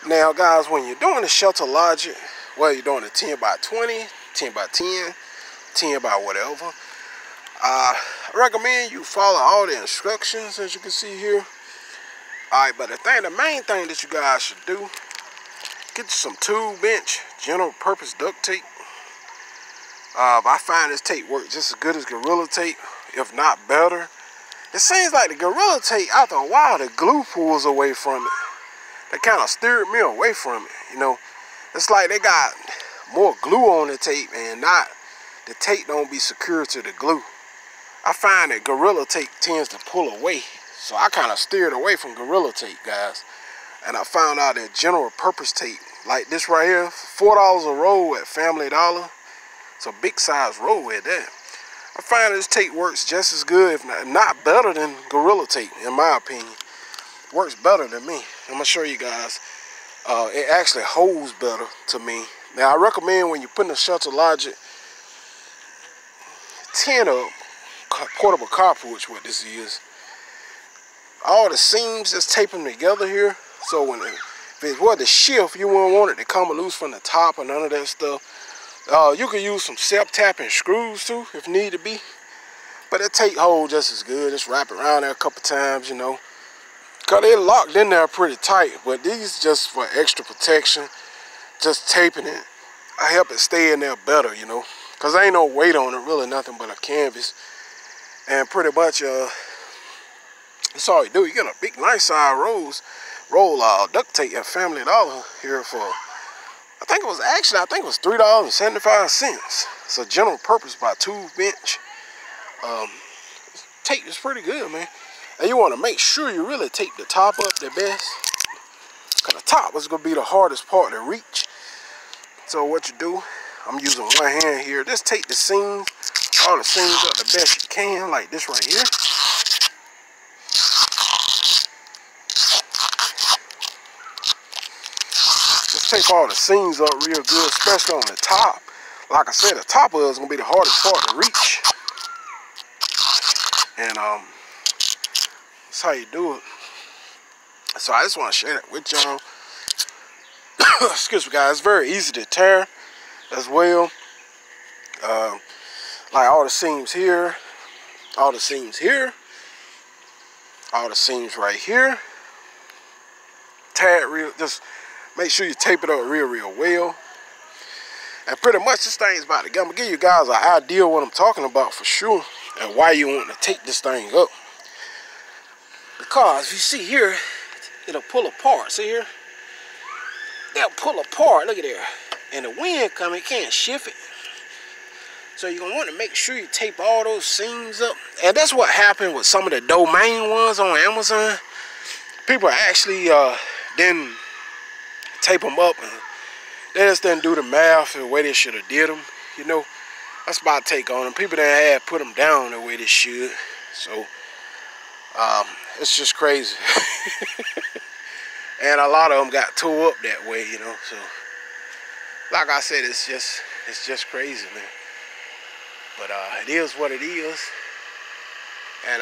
Now guys, when you're doing the Shelter Logic, whether you're doing a 10 by 20, 10 by 10, 10 by whatever, I recommend you follow all the instructions as you can see here. Alright, but the main thing that you guys should do, get you some 2-inch general purpose duct tape. I find this tape works just as good as Gorilla Tape, if not better. It seems like the Gorilla Tape, after a while, the glue pulls away from it. They kind of steered me away from it, you know. It's like they got more glue on the tape and the tape don't be secure to the glue. I find that Gorilla Tape tends to pull away. So I kind of steered away from Gorilla Tape, guys. And I found out that general purpose tape, like this right here, $4 a roll at Family Dollar. It's a big size roll at that. I find this tape works just as good, if not better than Gorilla Tape, in my opinion. Works better than me. I'm gonna show you guys. It actually holds better to me. Now I recommend when you're putting a Shelter Logic 10 up, portable cartridge, what this is. All the seams, just tape them together here. So when if it were to shift, you wouldn't want it to come loose from the top or none of that stuff. You could use some self-tapping screws too, if need to be. But the tape holds just as good. Just wrap it around there a couple times, you know. Because they're locked in there pretty tight. But these just for extra protection. Just taping it. I help it stay in there better, you know. Because there ain't no weight on it, really nothing but a canvas. And pretty much, that's all you do. You get a big, nice size roll duct tape at Family Dollar here for, I think it was $3.75. It's a general purpose by 2-inch. Tape is pretty good, man. And you want to make sure you really tape the top up the best. Because the top is going to be the hardest part to reach. So what you do, I'm using one hand here. Just take the seams, all the seams up the best you can, like this right here. Just take all the seams up real good, especially on the top. Like I said, the top of it is going to be the hardest part to reach. And that's how you do it. So I just want to share that with y'all. Excuse me, guys. It's very easy to tear as well. Like all the seams here, all the seams here, all the seams right here. Tear it real. Just make sure you tape it up real well. And pretty much this thing's about to go. I'm gonna give you guys an idea of what I'm talking about for sure, and why you want to take this thing up. Because you see here, it'll pull apart. See here? They'll pull apart. Look at there. And the wind coming, can't shift it. So you're going to want to make sure you tape all those seams up. And that's what happened with some of the domain ones on Amazon. People actually didn't tape them up. And they just didn't do the math the way they should have did them. You know, that's my take on them. People that had put them down the way they should. So, it's just crazy. And a lot of them got tore up that way, you know. So, like I said, it's just crazy, man. But it is what it is. And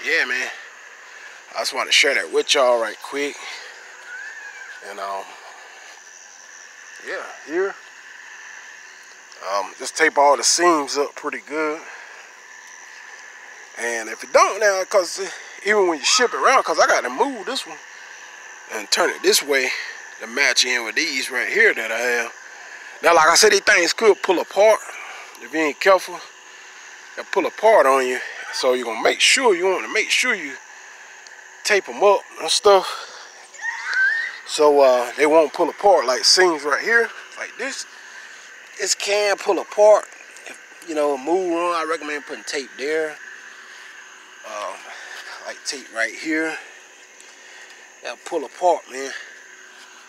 yeah, man. I just want to share that with y'all right quick. And yeah, here. Just tape all the seams up pretty good. And if you don't now, because even when you ship it around, because I got to move this one and turn it this way to match in with these right here that I have. Now, like I said, these things could pull apart if you ain't careful. They'll pull apart on you. So you're gonna make sure you tape them up and stuff, so they won't pull apart. Like seams right here, like this can pull apart. If you know, move on, I recommend putting tape there. Like tape right here. That'll pull apart, man.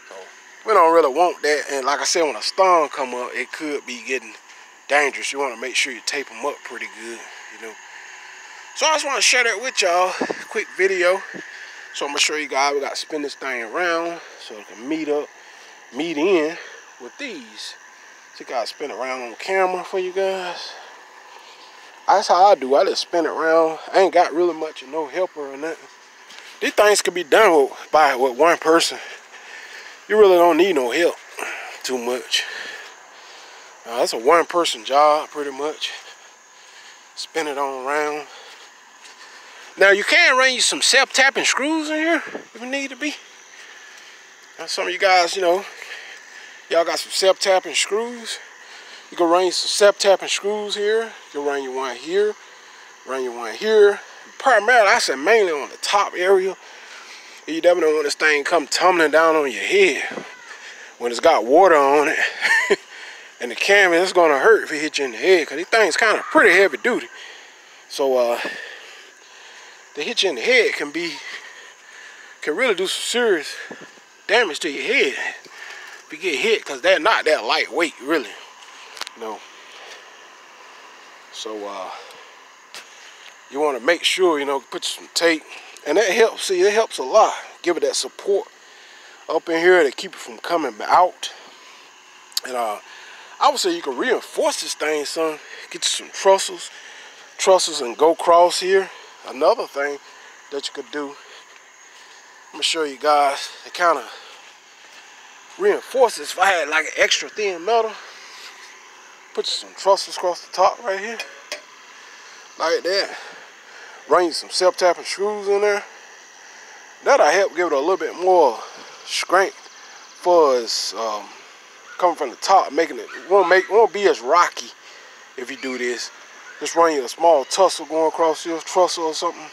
So we don't really want that. And like I said, when a storm come up, it could be getting dangerous. You want to make sure you tape them up pretty good, you know. So I just want to share that with y'all. Quick video. So I'm gonna show you guys. We got to spin this thing around so it can meet in with these. So you gotta spin it around on camera for you guys. That's how I do. I just spin it around. I ain't got really much of no helper or nothing. These things can be done with one person. you really don't need no help too much. That's a one-person job, pretty much. Spin it on around. Now you can run you some self-tapping screws in here if you need to be. Now, some of you guys, you know, y'all got some self-tapping screws. You can run you some self-tapping screws here. You can run you one here, run you one here. Primarily, I said mainly on the top area. You definitely don't want this thing come tumbling down on your head when it's got water on it. And the canvas, it's gonna hurt if it hit you in the head, because these things kind of pretty heavy duty. So they hit you in the head can really do some serious damage to your head if you get hit, because they're not that lightweight, really. You know. So you want to make sure, you know, put some tape, and that helps. See, it helps a lot. Give it that support up in here to keep it from coming out. And I would say you can reinforce this thing, son. Get you some trusses and go cross here. Another thing that you could do, I'm gonna show you guys to kind of reinforce this. If I had like an extra thin metal, put you some trusses across the top right here, like that. Run you some self-tapping screws in there. That'll help give it a little bit more strength for its coming from the top, making it won't be as rocky if you do this. Just run you a small tussle going across your trussel or something.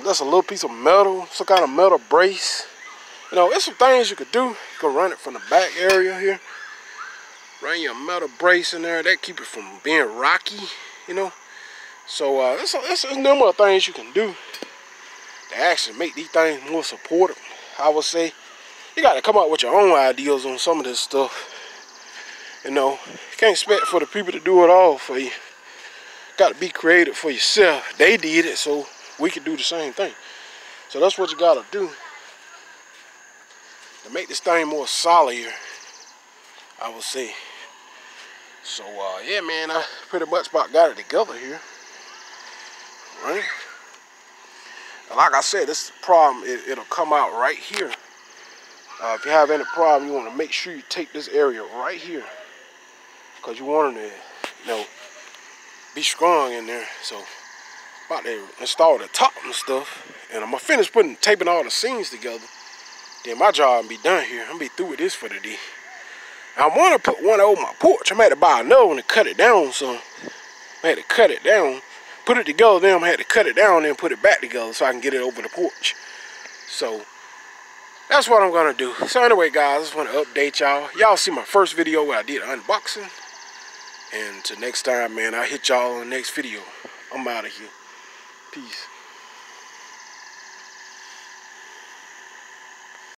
That's a little piece of metal, some kind of metal brace. You know, there's some things you could do. You can run it from the back area here. Run your metal brace in there. That keep it from being rocky, you know. So there's a number of things you can do to actually make these things more supportive. I would say you got to come up with your own ideas on some of this stuff. You know, you can't expect for the people to do it all for you. Got to be creative for yourself. They did it, so we can do the same thing. So that's what you got to do to make this thing more solid here, I would say. So yeah, man, I pretty much about got it together here. Right? And like I said, this is the problem. It'll come out right here. If you have any problem, you want to make sure you take this area right here, because you want them to, you know, be strong in there. So about to install the top and stuff, and I'm gonna finish taping all the seams together. Then my job will be done here. I'm gonna be through with this for the day. I want to put one over my porch. I'm had to buy another one to cut it down. So I had to cut it down, put it together. Then I had to cut it down and put it back together so I can get it over the porch. So that's what I'm gonna do. So anyway, guys, I just want to update y'all. Y'all see my first video where I did an unboxing. And till next time, man, I'll hit y'all on the next video. I'm out of here. Peace.